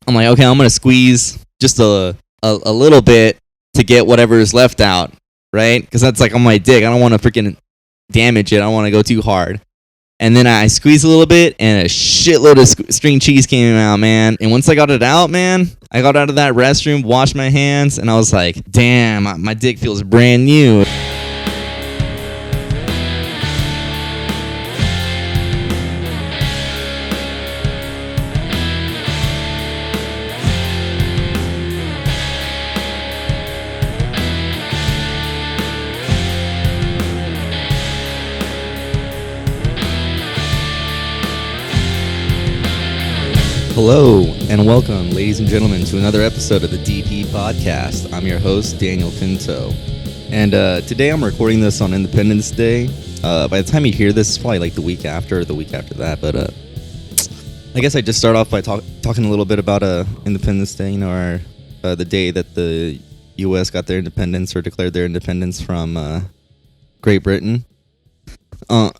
I'm like, okay, I'm gonna squeeze just a little bit to get whatever is left out, right? Because that's like on my dick. I don't want to freaking damage it. I don't want to go too hard. And then I squeezed a little bit, and a shitload of string cheese came out, man. And once I got it out, man, I got out of that restroom, washed my hands, and I was like, damn, my dick feels brand new. Hello, and welcome, ladies and gentlemen, to another episode of the DP Podcast. I'm your host, Daniel Pinto. And today I'm recording this on Independence Day. By the time you hear this, it's probably like the week after or the week after that. But I guess I just start off by talking a little bit about Independence Day, you know, the day that the U.S. got their independence or declared their independence from Great Britain. And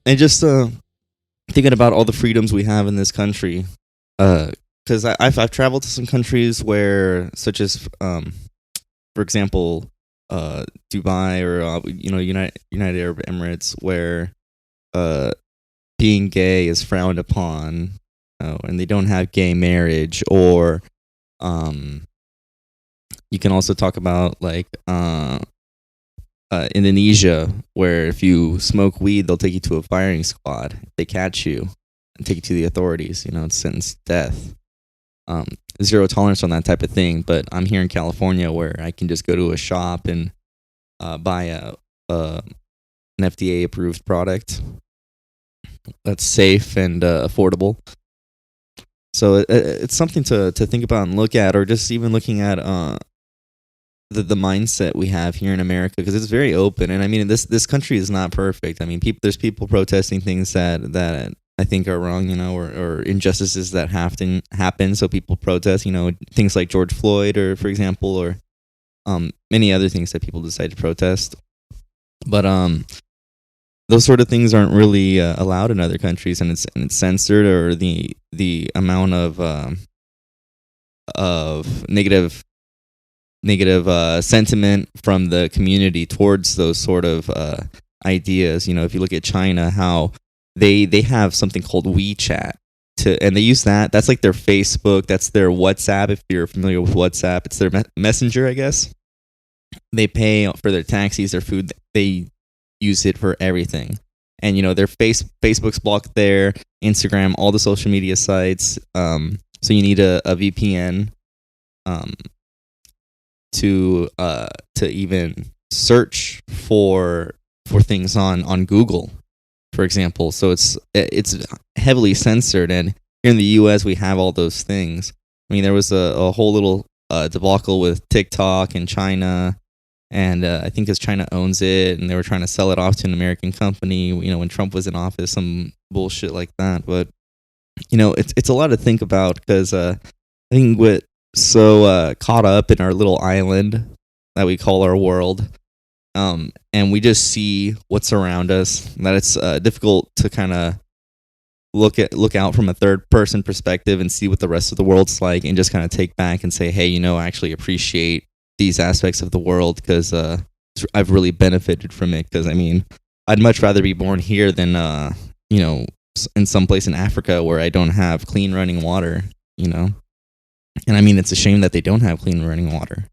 just thinking about all the freedoms we have in this country. Because I've traveled to some countries where, such as, for example, Dubai or United Arab Emirates, where being gay is frowned upon, and they don't have gay marriage. Or you can also talk about like Indonesia, where if you smoke weed, they'll take you to a firing squad. If they catch you and take you to the authorities, it's sentenced to death. Zero tolerance on that type of thing. But I'm here in California, where I can just go to a shop and buy an FDA approved product that's safe and affordable. So it's something to think about and look at, or just even looking at the mindset we have here in America, because it's very open. And I mean, this country is not perfect. I mean, there's people protesting things that I think are wrong, or injustices that happen. So people protest, things like George Floyd, or for example, or many other things that people decide to protest. But those sort of things aren't really allowed in other countries, and it's censored, or the amount of negative sentiment from the community towards those sort of ideas. If you look at China, how they have something called WeChat, and they use that. That's like their Facebook. That's their WhatsApp. If you're familiar with WhatsApp, it's their messenger, I guess. They pay for their taxis, their food. They use it for everything. And their Facebook's blocked there, Instagram, all the social media sites. So you need a VPN to even search for things on Google, for example. So it's heavily censored, and here in the U.S. we have all those things. I mean, there was a whole little debacle with TikTok in China, and I think because China owns it, and they were trying to sell it off to an American company, when Trump was in office, some bullshit like that. But it's a lot to think about, because I think we're so caught up in our little island that we call our world. And we just see what's around us, that it's difficult to kind of look out from a third person perspective and see what the rest of the world's like, and just kind of take back and say, hey, I actually appreciate these aspects of the world, because I've really benefited from it. Because I mean, I'd much rather be born here than in some place in Africa where I don't have clean running water. And I mean, it's a shame that they don't have clean running water.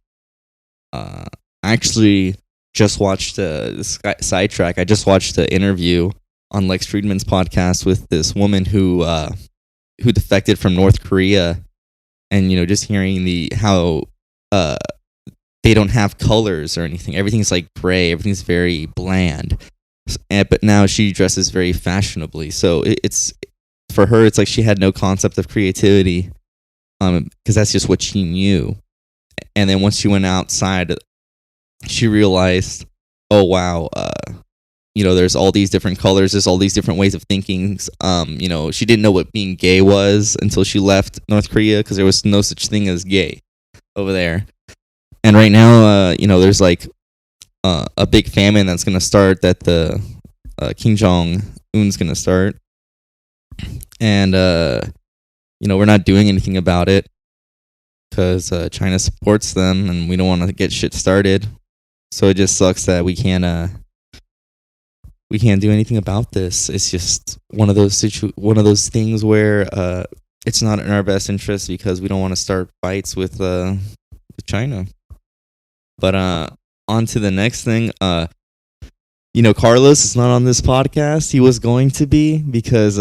I actually just watched sidetrack. I just watched an interview on Lex Friedman's podcast with this woman who defected from North Korea, and just hearing how they don't have colors or anything. Everything's like gray. Everything's very bland. But now she dresses very fashionably. So it's for her. It's like she had no concept of creativity, because that's just what she knew. And then once she went outside, she realized, oh wow, there's all these different colors, there's all these different ways of thinking. She didn't know what being gay was until she left North Korea, because there was no such thing as gay over there. And right now, there's like a big famine that's going to start, that the Kim Jong-un's going to start. And we're not doing anything about it. because China supports them, and we don't want to get shit started. So it just sucks that we can't do anything about this. It's just one of those things where it's not in our best interest because we don't want to start fights with China. But on to the next thing. Carlos is not on this podcast. He was going to be because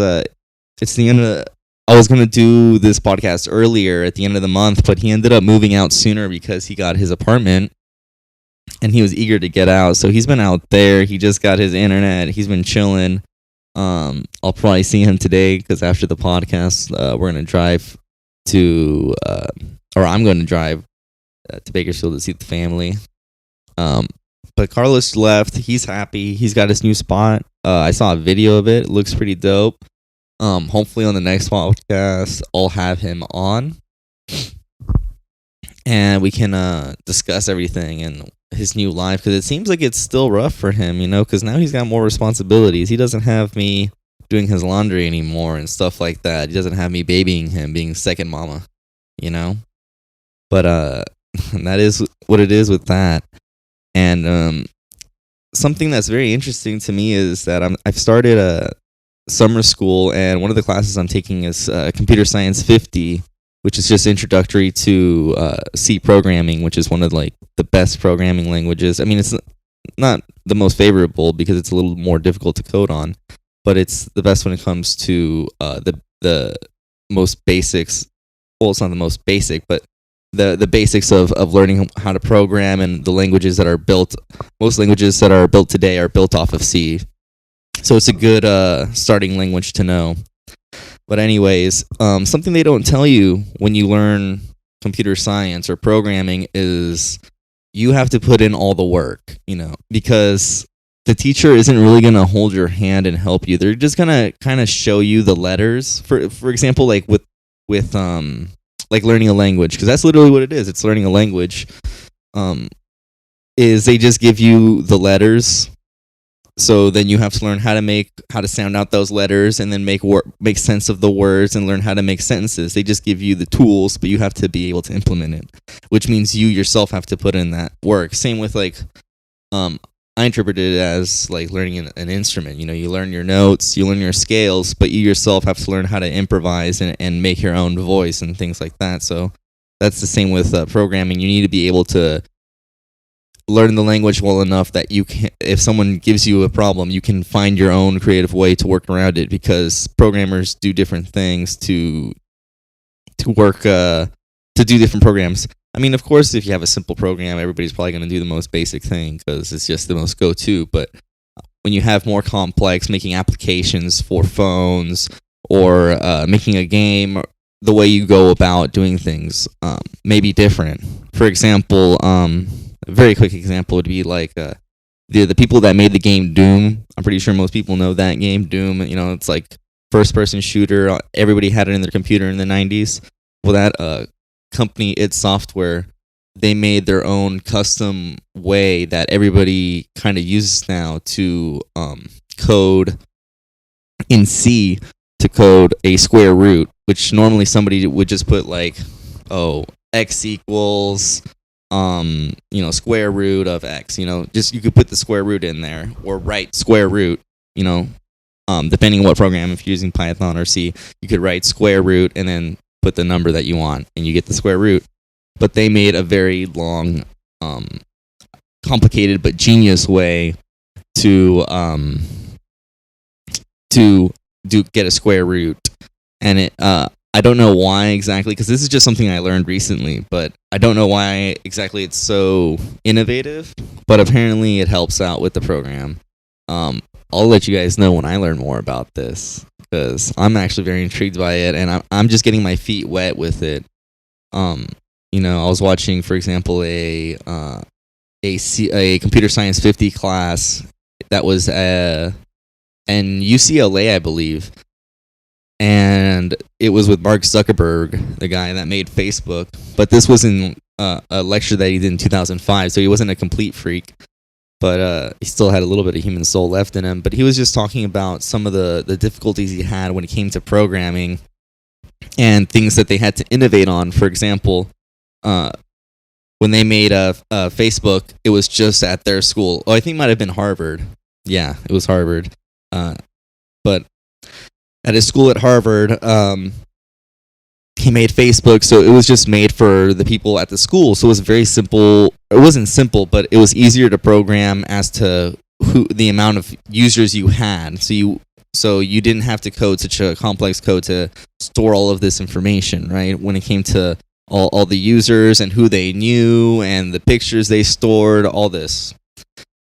it's the end of. I was going to do this podcast earlier at the end of the month, but he ended up moving out sooner because he got his apartment. And he was eager to get out, so he's been out there. He just got his internet. He's been chilling. I'll probably see him today because after the podcast, we're gonna drive to, or I'm going to drive to Bakersfield to see the family. But Carlos left. He's happy. He's got his new spot. I saw a video of it. It looks pretty dope. Hopefully on the next podcast, I'll have him on, and we can discuss everything and his new life, because it seems like it's still rough for him, because now he's got more responsibilities. He doesn't have me doing his laundry anymore and stuff like that. He doesn't have me babying him, being second mama, but that is what it is with that. And something that's very interesting to me is that I've started a summer school, and one of the classes I'm taking is Computer Science 50, which is just introductory to C programming, which is one of the best programming languages. I mean, it's not the most favorable because it's a little more difficult to code on, but it's the best when it comes to the most basics. Well, it's not the most basic, but the basics of learning how to program, and the languages that are built. Most languages that are built today are built off of C, so it's a good starting language to know. But anyways, something they don't tell you when you learn computer science or programming is you have to put in all the work, because the teacher isn't really going to hold your hand and help you. They're just going to kind of show you the letters. For example, like with like learning a language, because that's literally what it is. It's learning a language. Is they just give you the letters. So then you have to learn how to sound out those letters, and then make sense of the words and learn how to make sentences. They just give you the tools, but you have to be able to implement it, which means you yourself have to put in that work. Same with I interpreted it as like learning an instrument. You learn your notes, you learn your scales, but you yourself have to learn how to improvise and make your own voice and things like that. So that's the same with programming. You need to be able to learn the language well enough that you can, if someone gives you a problem, you can find your own creative way to work around it, because programmers do different things to work to do different programs. I mean, of course, if you have a simple program, everybody's probably going to do the most basic thing because it's just the most go-to. But when you have more complex, making applications for phones or making a game, the way you go about doing things may be different. For example, a very quick example would be like the people that made the game Doom. I'm pretty sure most people know that game, Doom. It's like first-person shooter. Everybody had it in their computer in the 90s. Well, that company, id Software, they made their own custom way that everybody kind of uses now to code in C to code a square root, which normally somebody would just put like, x equals square root of x, just you could put the square root in there, or write square root, depending on what program. If you're using Python or C, you could write square root and then put the number that you want and you get the square root. But they made a very long, complicated but genius way to get a square root. And it I don't know why exactly, because this is just something I learned recently, but I don't know why exactly it's so innovative, but apparently it helps out with the program. I'll let you guys know when I learn more about this, because I'm actually very intrigued by it, and I'm just getting my feet wet with it. I was watching, for example, a Computer Science 50 class that was in UCLA, I believe. And it was with Mark Zuckerberg, the guy that made Facebook. But this was in a lecture that he did in 2005, so he wasn't a complete freak. But he still had a little bit of human soul left in him. But he was just talking about some of the difficulties he had when it came to programming and things that they had to innovate on. For example, uh, when they made a Facebook, it was just at their school. Oh, I think it might have been Harvard. Yeah, it was Harvard. But at his school at Harvard, he made Facebook, so it was just made for the people at the school. So it was very simple. It wasn't simple, but it was easier to program as to the amount of users you had. So you didn't have to code such a complex code to store all of this information, right? When it came to all the users and who they knew and the pictures they stored, all this.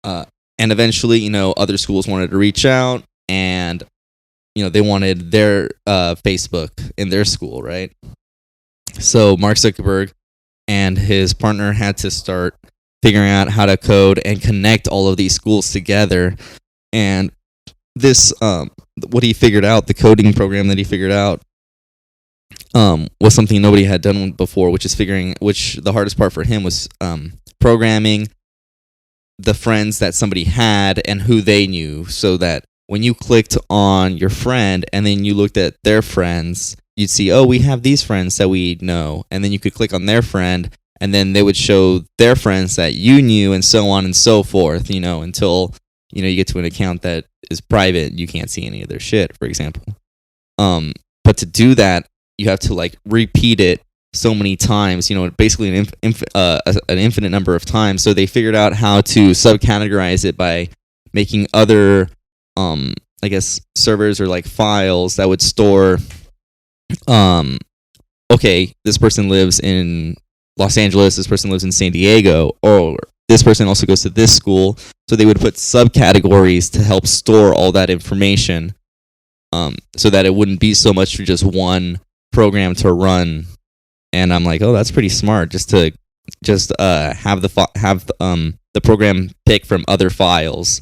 And eventually, other schools wanted to reach out, and they wanted their Facebook in their school, right? So Mark Zuckerberg and his partner had to start figuring out how to code and connect all of these schools together. And this, what he figured out, the coding program that he figured out, was something nobody had done before, which the hardest part for him was programming the friends that somebody had and who they knew, so that when you clicked on your friend and then you looked at their friends, you'd see, oh, we have these friends that we know. And then you could click on their friend, and then they would show their friends that you knew, and so on and so forth, until, you get to an account that is private. You can't see any of their shit, for example. But to do that, you have to, repeat it so many times, basically an infinite number of times. So they figured out how to subcategorize it by making other I guess servers or files that would store okay, this person lives in Los Angeles, this person lives in San Diego, or this person also goes to this school. So they would put subcategories to help store all that information, so that it wouldn't be so much for just one program to run. And I'm like, oh, that's pretty smart, just to have the program pick from other files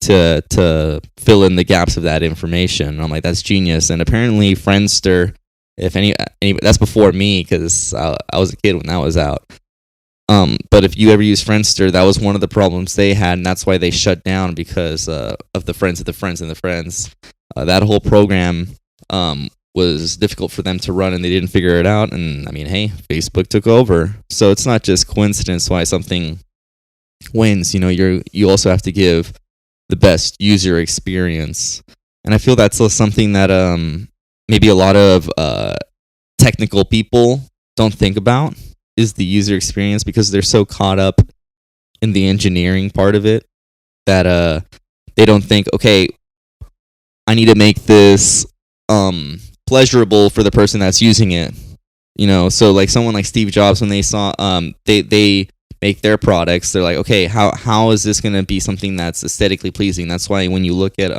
to fill in the gaps of that information. And I'm like, that's genius. And apparently Friendster, if any that's before me, because I was a kid when that was out. But if you ever use Friendster, that was one of the problems they had, and that's why they shut down, because of the friends of the friends and the friends. That whole program was difficult for them to run, and they didn't figure it out. And I mean, hey, Facebook took over, so it's not just coincidence why something wins. You also have to give the best user experience, and I feel that's something that maybe a lot of technical people don't think about, is the user experience, because they're so caught up in the engineering part of it that they don't think, okay, I need to make this pleasurable for the person that's using it. So someone like Steve Jobs, when they saw they make their products, they're like, okay, how is this going to be something that's aesthetically pleasing? That's why when you look at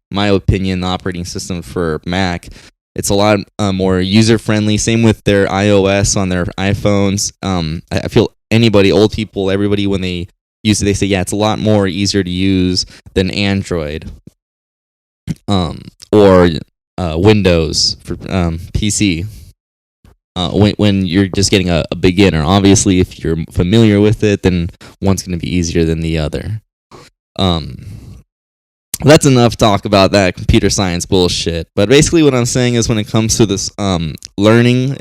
my opinion, the operating system for Mac, it's a lot more user friendly. Same with their iOS on their iPhones. I feel old people, everybody, when they use it, they say, yeah, it's a lot more easier to use than Android or Windows for PC. When you're just getting a beginner. Obviously, if you're familiar with it, then one's going to be easier than the other. That's enough talk about that computer science bullshit. But basically what I'm saying is, when it comes to this learning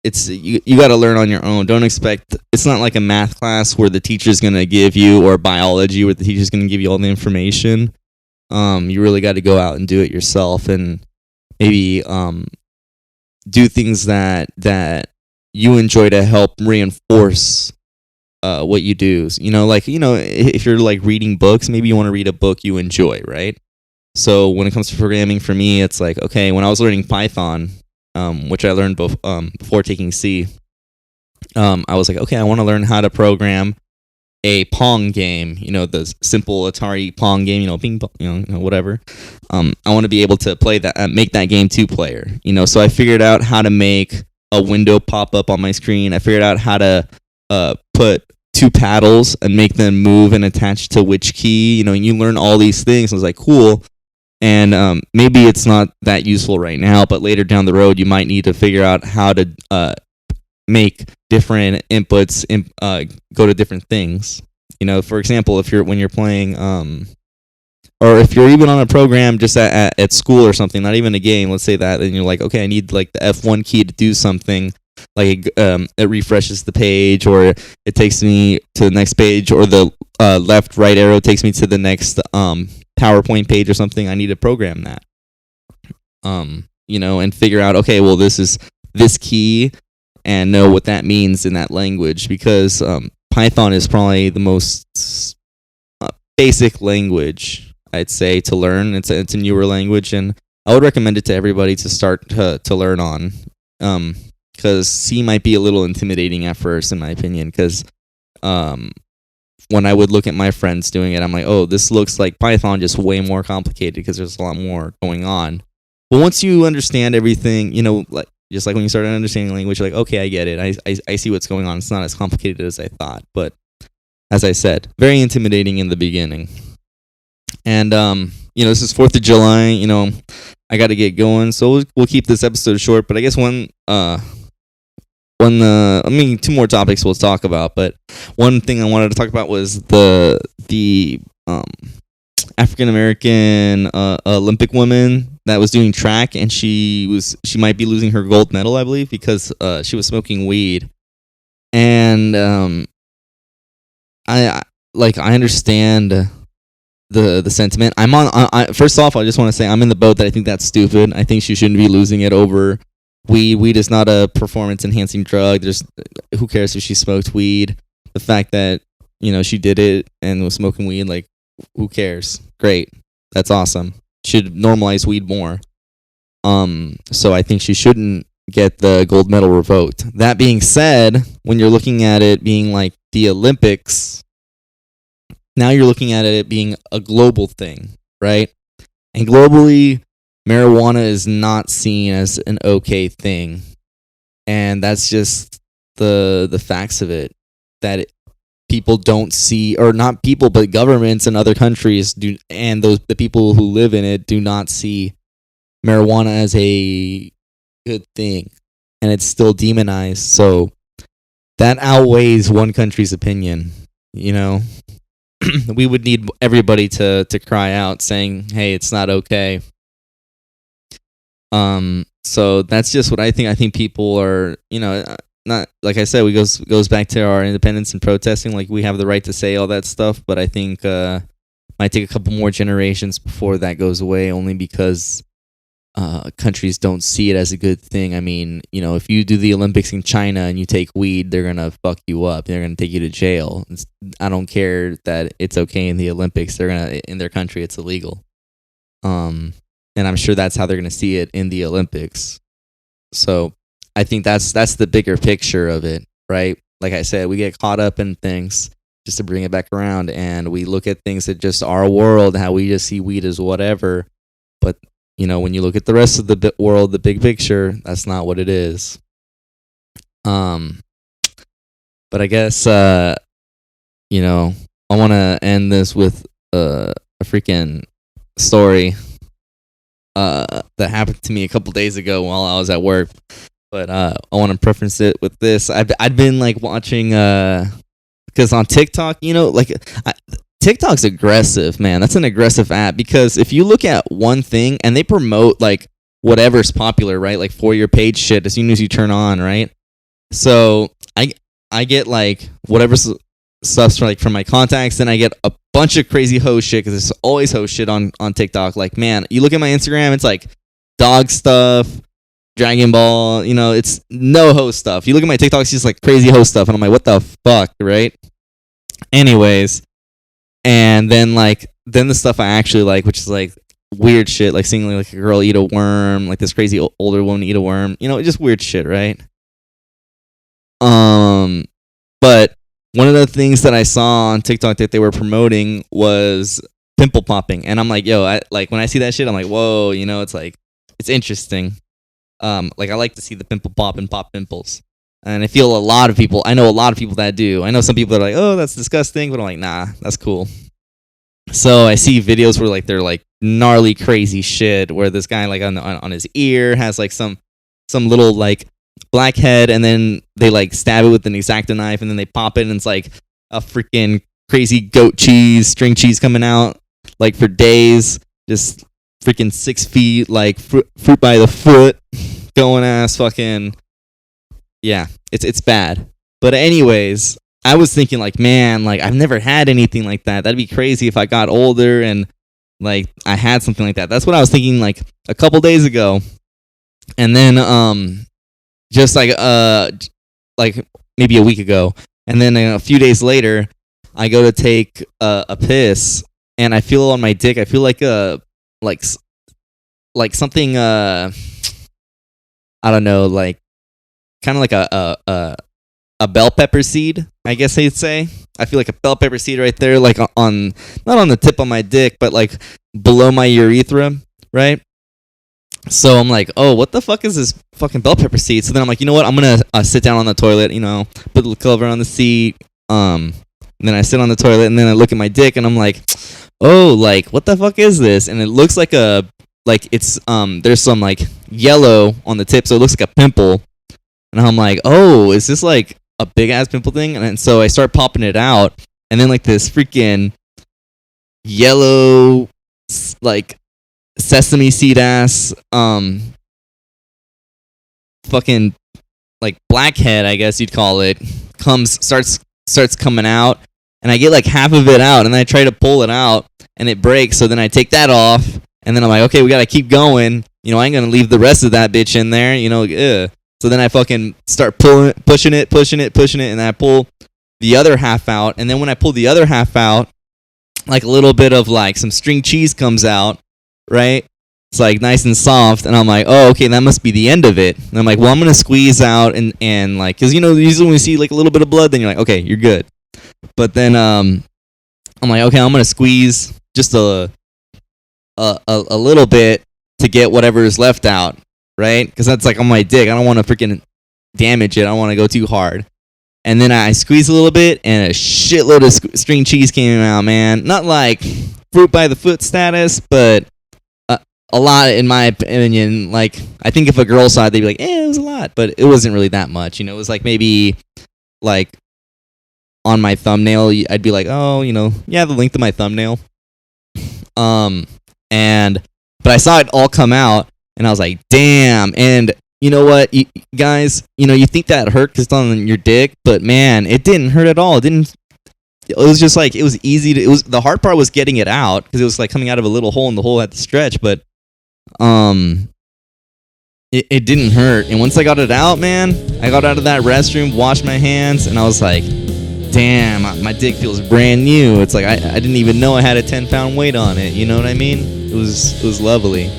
it's you got to learn on your own. Don't expect, it's not like a math class where the teacher's going to give you, or biology where the teacher's going to give you all the information. You really got to go out and do it yourself, and maybe do things that you enjoy to help reinforce what you do. If you're reading books, maybe you want to read a book you enjoy, right? So when it comes to programming, for me, it's like, okay, when I was learning Python, which I learned before taking C, I was like, okay, I want to learn how to program a Pong game, the simple Atari Pong game, ping pong, whatever. I want to be able to play that, make that game 2-player, So I figured out how to make a window pop up on my screen. I figured out how to put 2 paddles and make them move and attach to which key, and you learn all these things. I was like, cool. And maybe it's not that useful right now, but later down the road, you might need to figure out how to make different inputs go to different things. For example, when you're playing, or if you're even on a program just at school or something, not even a game, let's say that, and you're like, okay, I need the F1 key to do something. like it refreshes the page, or it takes me to the next page, or the left right arrow takes me to the next PowerPoint page or something. I need to program that, and figure out, okay, well, this is this key, and know what that means in that language, because Python is probably the most basic language, I'd say, to learn. It's a newer language, and I would recommend it to everybody to start to learn on, because C might be a little intimidating at first, in my opinion, because when I would look at my friends doing it, I'm like, oh, this looks like Python, just way more complicated because there's a lot more going on. But once you understand everything, like just like when you start understanding language, you're like, okay, I get it. I see what's going on. It's not as complicated as I thought. But as I said, very intimidating in the beginning. And this is 4th of July. I got to get going, so we'll keep this episode short. But I guess two more topics we'll talk about, but one thing I wanted to talk about was the African American Olympic woman that was doing track, and she might be losing her gold medal, I believe, because she was smoking weed. And I understand the sentiment. First off, I just want to say I'm in the boat that I think that's stupid. I think she shouldn't be losing it over weed. Weed is not a performance enhancing drug. Who cares if she smoked weed? The fact that she did it and was smoking weed, like, who cares? Great, that's awesome. Should normalize weed more. So I think she shouldn't get the gold medal revoked. That being said, when you're looking at it being like the Olympics, now you're looking at it being a global thing, right? And globally, marijuana is not seen as an okay thing, and that's just the facts of it. That people don't see, or not people, but governments in other countries do, and the people who live in it do not see marijuana as a good thing, and it's still demonized. So that outweighs one country's opinion. We would need everybody to cry out saying, hey, it's not okay. So that's just what I think. I think people are, not, like I said, goes back to our independence and protesting. Like, we have the right to say all that stuff, but I think might take a couple more generations before that goes away, only because countries don't see it as a good thing. I mean, if you do the Olympics in China and you take weed, they're gonna fuck you up. They're gonna take you to jail. I don't care that it's okay in the Olympics. In their country, it's illegal. And I'm sure that's how they're gonna see it in the Olympics. So I think that's the bigger picture of it, right? Like I said, we get caught up in things, just to bring it back around, and we look at things that just our world, how we just see weed as whatever. But when you look at the rest of the world, the big picture, that's not what it is. But I guess I want to end this with a freaking story that happened to me a couple days ago while I was at work. But I want to preference it with this. I'd been like watching because on TikTok, TikTok's aggressive, man. That's an aggressive app, because if you look at one thing and they promote like whatever's popular, right? Like for your page shit as soon as you turn on, right? So I get like whatever stuff's from my contacts, then I get a bunch of crazy host shit, because there's always host shit on TikTok. Like, man, you look at my Instagram, it's like dog stuff, Dragon Ball, it's no host stuff. You look at my TikTok, it's just like crazy host stuff, and I'm like, what the fuck, right? Anyways, and then the stuff I actually like, which is like weird shit, like seeing like a girl eat a worm, like this crazy older woman eat a worm, just weird shit, right? But one of the things that I saw on TikTok that they were promoting was pimple popping, and I'm like, yo, when I see that shit, I'm like, whoa, it's like, it's interesting. Like, I like to see the pimple pop and pop pimples. And I know a lot of people that do. I know some people that are like, oh, that's disgusting, but I'm like, nah, that's cool. So I see videos where like they're like gnarly crazy shit, where this guy like on his ear has like some little like blackhead, and then they like stab it with an X-Acto knife, and then they pop it, and it's like a freaking crazy goat cheese, string cheese coming out like for days, just freaking 6 feet, like fruit by the foot, going ass fucking yeah, it's bad. But anyways, I was thinking like, man, like I've never had anything like that. That'd be crazy if I got older and like I had something like that. That's what I was thinking like a couple days ago. And then just like maybe a week ago, and then a few days later, I go to take a piss, and I feel on my dick. I feel like like like something I don't know, like kind of like a bell pepper seed, I guess they'd say. I feel like a bell pepper seed right there, like on not on the tip of my dick, but like below my urethra, right? So I'm like, oh, what the fuck is this fucking bell pepper seed? So then I'm like, you know what? I'm gonna sit down on the toilet, put the cover on the seat, and then I sit on the toilet, and then I look at my dick, and I'm like, oh, like what the fuck is this? And it looks like it's there's some like yellow on the tip, so it looks like a pimple. And I'm like, oh, is this like a big ass pimple thing? And so I start popping it out, and then like this freaking yellow, like sesame seed ass, fucking like blackhead, I guess you'd call it, starts coming out, and I get like half of it out, and then I try to pull it out, and it breaks. So then I take that off, and then I'm like, okay, we gotta keep going. I ain't gonna leave the rest of that bitch in there. Ugh. So then I fucking start pushing it, and I pull the other half out. And then when I pull the other half out, like a little bit of like some string cheese comes out, right? It's like nice and soft, and I'm like, oh, okay, that must be the end of it. And I'm like, well, I'm gonna squeeze out and like, cause usually when you see like a little bit of blood, then you're like, okay, you're good. But then I'm like, okay, I'm gonna squeeze just a little bit to get whatever is left out. Right? Because that's like on my dick. I don't want to freaking damage it. I don't want to go too hard. And then I squeeze a little bit, and a shitload of string cheese came out, man. Not like fruit by the foot status, but a lot, in my opinion. Like, I think if a girl saw it, they'd be like, it was a lot. But it wasn't really that much. It was like maybe like on my thumbnail, I'd be like, oh, yeah, the length of my thumbnail. But I saw it all come out. And I was like, damn. And you know what, guys? You think that hurt because it's on your dick, but man, it didn't hurt at all. It was just like, it was easy to. The hard part was getting it out because it was like coming out of a little hole, and the hole had to stretch. But it didn't hurt. And once I got it out, man, I got out of that restroom, washed my hands, and I was like, damn, my dick feels brand new. It's like I didn't even know I had a 10-pound weight on it. You know what I mean? It was lovely.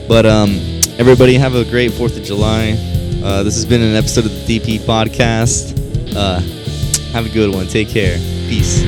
But everybody have a great 4th of July. This has been an episode of the DP Podcast. Have a good one. Take care. Peace.